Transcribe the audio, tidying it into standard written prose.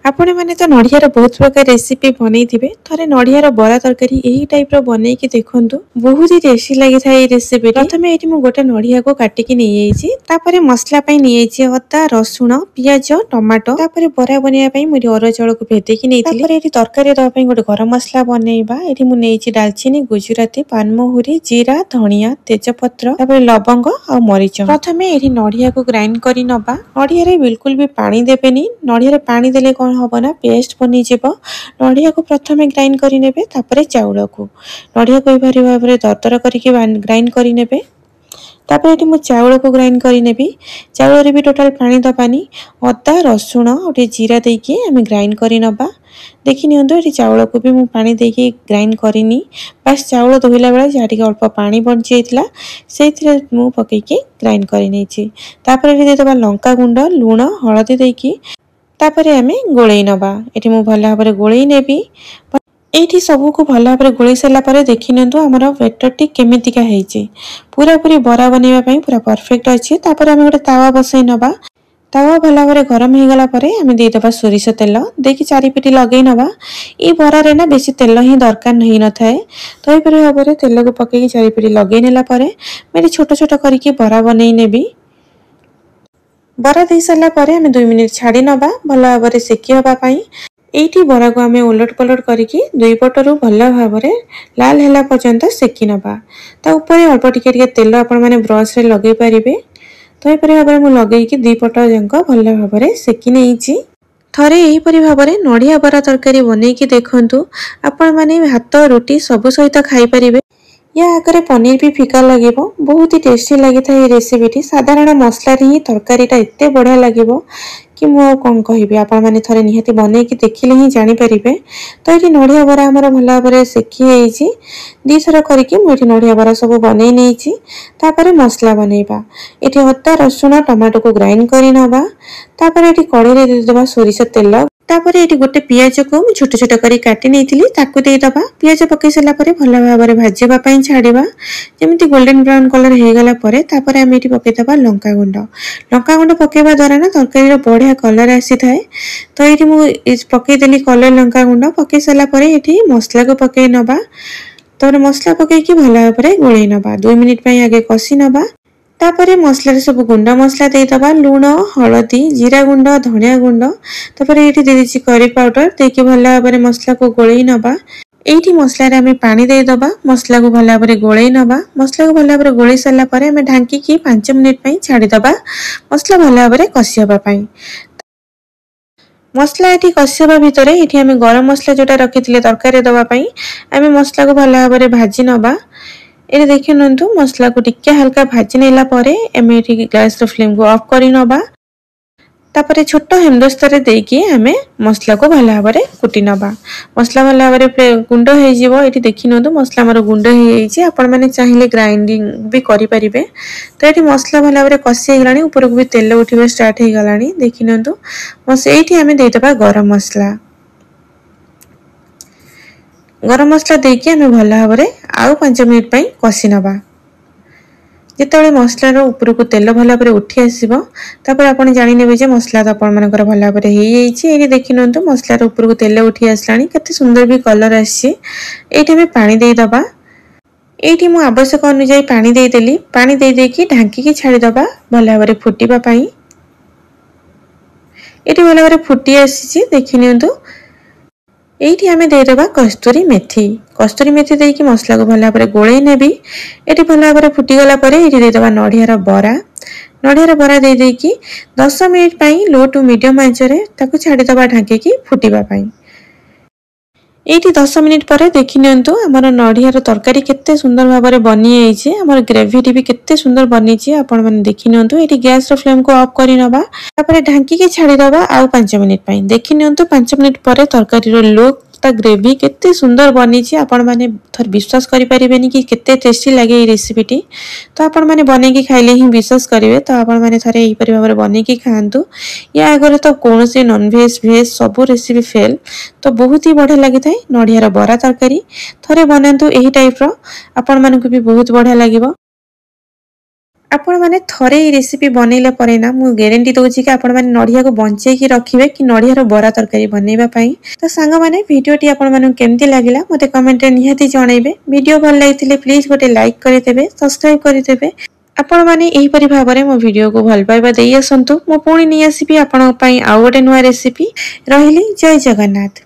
आपण मैंने तो नड़ियार बहुत प्रकार रेसिपी बनई थे थे नड़ियार बरा तरकारी यही टाइप बनई कि देखु बहुत ही टेस्टी लगी था ये रेसिपी। प्रथम ये गोटे नड़िया को काटिकी नहीं मसला नहीं अदा रसुण पिज टमाटो बरा बनवाई मुझे अरुआ चाउल को भेदेकी नहीं तरकारी दवाई गोटे गरम मसला बनवा ये मुझे डालचीनी गुजराती पानमहुरी जीरा धनिया तेजपत्र लवंग और मरीच। प्रथम ये नड़िया को ग्राइंड कर नवा नड़िया बिल्कुल भी पानी देवेनि नड़िया पानी देले कौन हम ना पेस्ट बनी जीव। नड़िया को प्रथम ग्राइंड करेंगे चाउल को नड़िया को भाव में दरदर करके ग्राइंड करेंगे ये चाउल को ग्राइंड करेंगे चाउल भी टोटाल पानी दबानी अदा रसुण गोटे जीरा देकी आम ग्राइंड कर नवा देखी ये चाउल को भी मुझे पानी देकी ग्राइंड करनी बास चाउल धोला बेला जहाँ टे अल्प पानी बची से पकईकी ग्राइंड कर लंका गुंड लुण हलदी देकी तापर आम गोलई नवा ये भल भाव में गोलई नेबी ये सबू को भल भाव में गोलई सारापर देखी नियंतु आमर बेटर टी केमितिका होइछि पूरा पूरी बरा बनवाई पूरा परफेक्ट अच्छी। तापर आम गोटे तावा बसई नवा तावा भल भाव में गरम हो गला आम देदेबा सोरिष तेल देकी चारिपिटी लगे नवा ये बरारे ना बेसी तेल ही दरकार नहीं न थाए तो ये भाव में तेल को पकईकी चारिपिटी लगे नेला मैं छोट छोट करके बरा बनई नेबी। बरा दे सारा आम 2 मिनिट छाड़ी नवा भल भाव में सेकी हाँपाई ये बरा को आम उलट पलट करके दुई पटरू भल भाव में लाल है पर्यंत सेकी नवा तापर अल्प टिके तेल आपण मैंने ब्रश रे लगे पारे तो ये भाव में लगे दुई पट जाक भल भाव में सेकी नहीं थरे यहीपरि भाव में नड़िया बरा तरकारी बनईकी देखु आपण मैंने भात रुटी सबू सहित खाई पारे। या आगे पनीर भी फिका लगे बहुत ही टेस्टी लगी था ये रेसिपी साधारण मसला ही तरकारीटा एत बढ़िया लगे कि मुझे कौन कहि आपण मैंने थरे निहाती बनईकी देखिले ही जानीपारे। तो ये नड़िया बरा आमर भल भाव में सेकी दी थर करके मुझे नड़िया बरा सब बनई नहीं मसला बनइबा ये अदा रसुण टमाटो को ग्राइंड कर नवा ये कड़े देदेबा सोरिष तेल तापर ये गोटे पियाज को छोट छोट कर काटी नहीं ताकू देदबा पियाज पकई सारा भल भाव में भाजवाई छाड़ा जमी गोल्डन ब्राउन कलर हो गला आम ये पकईदबा लंका गुंड पकईवा द्वारा ना तरकारी बढ़िया कलर आसी थाए। तो ये मुझे पकईदेली कलर लंका गुंड पकई सारापर ये मसला को पकई नवा तापर मसला पकईकी भल भाव में गोलई नवा 2 मिनिट आगे कषि नवा तापर मसला सब गुंडा मसला देदबा लुण हलदी जीरा गुंड धनिया गुंड तापर ये देदेछि करी पाउडर देकी भल भाव में मसला को गोलई नवा ये मसला आम पानी देदबा मसला को भल भाव में गोलई नवा मसला को भल भाव में गोलई सारापर आम ढांकी 5 मिनिट छाड़ीदबा मसला भल भाव में कषि हाँपाई। मसला ये कषिवा भितर ये आम गरम मसला जोटा रखी तरकारी दवाई आम मसला को भल भाव में भाजी नवा ये देखिए नंतु मसला को टिके हल्का भाजी नेला परे एमे गैस रो फ्लेम को ऑफ करी नबा तापरे छोट हेमदस्तारे देकी आमे मसला को भल भाव में कुटी नबा मसला भल भाव में गुंड हो जिवो एठी देखि नंतु मसला हमर गुंड हो जाइछि आपण माने चाहिले ग्राइंडिंग भी करि परिबे। तो ये मसला भल भाव में कषि गलानी ऊपर को भी तेल उठिबे स्टार्ट हो गलानी देखि नंतु मस एठी आमे देदेबा गरम मसला देकी आमे भल भाव में आउ 5 मिनिट कषि नबा जिते मसलार ऊपर को तेल भल भाव में उठी आसो तापर आप जाने मसला तो आपण भल भाव में ये देखी नंतु मसलार ऊपर को तेल उठी आसला केते सुंदर भी कलर आसी ये पानी देदबा ये मुझे आवश्यक अनुजाई पानी देदेली पानी देदेकी ढांकी छाड़ीदबा भल भाव में फुटवा ये भल भाव में फुटी आसी देखी नियंतु ये आम देदबा कस्तूरी मेथी देकी मसला को भल भाव में गोलई नेबी ये भल भाव में फुटीगला ये देदबा नड़ियार बरा देकी 10 मिनिट लो टू मीडियम आंचरे ताकू छाड़ीदबा ढांकी फुटवाई ये 10 मिनिट पर देखी नियंतु आमर नड़ियार तरकारी केते सुंदर भाव में बनी जाइए आमर ग्रेवी भी केते सुंदर बनी आपण मैंने देखी नियंतु ये गैस रो फ्लेम को ऑफ करी नबा तापर ढांकी छाड़ीदबा आउ 5 मिनिट देखी नियंतु 5 मिनिट पर तरकारी रो लुक ता ग्रेवी केते सुंदर बनी आपण माने थर विश्वास करि परिबेनी कि केते टेस्टी लागे ये रेसिपीटी। तो आपण माने बने की खाइले ही विश्वास करिवे तो आपण माने थरे एही परि भाबरे बने की खांतु या आगरे तो कोनोसी नॉन वेज वेज सब रेसिपी फेल तो बहुत ही बढ़िया लगी थाए नड़ियार बरा तरकारी थरे बनातु एही टाइप रो आपण मानकु भी बहुत बढ़िया लागिवो। आपण माने थरे ये रेसिपी बनैला परे ना मु ग्यारंटी दउची कि आपण माने नडिया को बंचे की रखिबे कि नडिया रो बरा तरकारी बनैबा पई। तो सांग माने वीडियो टी आपण माने केमती लागिला मते कमेंट रे निहाती जणाइबे। वीडियो भल लागिथिले प्लीज गोटे लाइक करि देबे सब्सक्राइब करि देबे। आपण माने एही परि भाबरे मो वीडियो को भल पाइबा देई असंतु मो पुणी नि आसीबी आपण पई आ गोटे नुवा रेसिपी। रहिली जय जगन्नाथ।